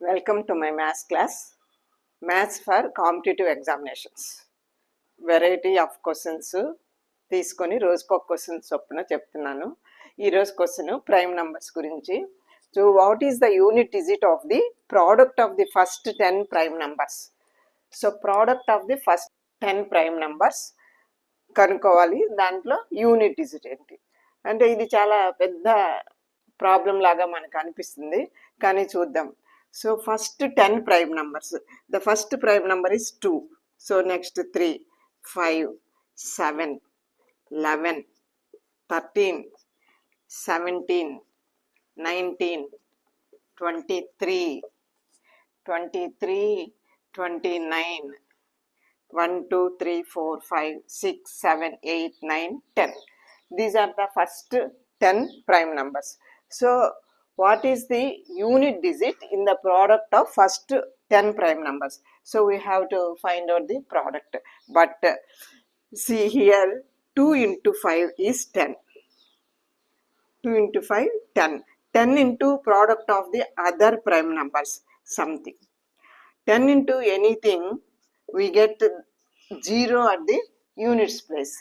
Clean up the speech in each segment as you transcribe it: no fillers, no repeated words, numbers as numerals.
Welcome to my maths class. Maths for competitive examinations. Variety of questions తీసుకొని రోజుకు ఒక question చొప్పున చెప్తున్నాను. ఈరోజు క్వశ్చన్ ప్రైమ్ నెంబర్స్ గురించి. So what is the unit digit of the product of the first 10 prime numbers? So product of the first 10 prime numbers కనుక్కోవాలి. దాంట్లో unit digit ఏంటి అంటే ఇది చాలా పెద్ద ప్రాబ్లం లాగా మనకు అనిపిస్తుంది, కానీ చూద్దాం. So first 10 prime numbers. The first prime number is 2. So next 3, 5, 7, 11, 13, 17, 19, 23, 29, 1, 2, 3, 4, 5, 6, 7, 8, 9, 10. These are the first 10 prime numbers. So what is the unit digit in the product of first 10 prime numbers? So we have to find out the product. But see here, 2 into 5 is 10. 2 into 5, 10. 10 into product of the other prime numbers, something. 10 into anything, we get 0 at the units place.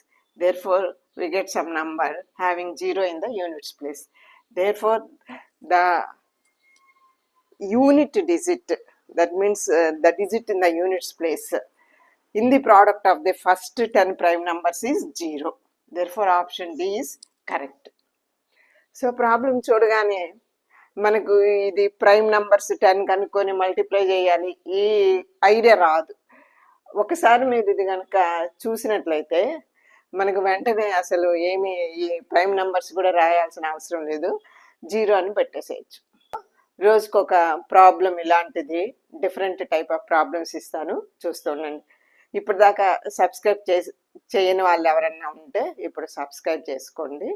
Therefore, we get some number having 0 in the units place. Therefore, the unit digit, that means the digit in the units place in the product of the first 10 prime numbers is 0. Therefore option D is correct. So problem చూడగానే మనకు ఇది prime numbers 10 కనుక్కొని multiply చేయాలి ఈ idea రాదు. ఒకసారి మీరు ఇది కనుక చూసినట్లయితే మనకు వెంటనే అసలు ఏమి ఈ ప్రైమ్ నంబర్స్ కూడా రాయాల్సిన అవసరం లేదు, 0 అని పెట్టేసేయచ్చు. రోజుకు ఒక ప్రాబ్లం ఇలాంటిది డిఫరెంట్ టైప్ ఆఫ్ ప్రాబ్లమ్స్ ఇస్తాను, చూస్తూ ఉండండి. ఇప్పుడు దాకా సబ్స్క్రైబ్ చేయని వాళ్ళు ఎవరన్నా ఉంటే ఇప్పుడు సబ్స్క్రైబ్ చేసుకోండి.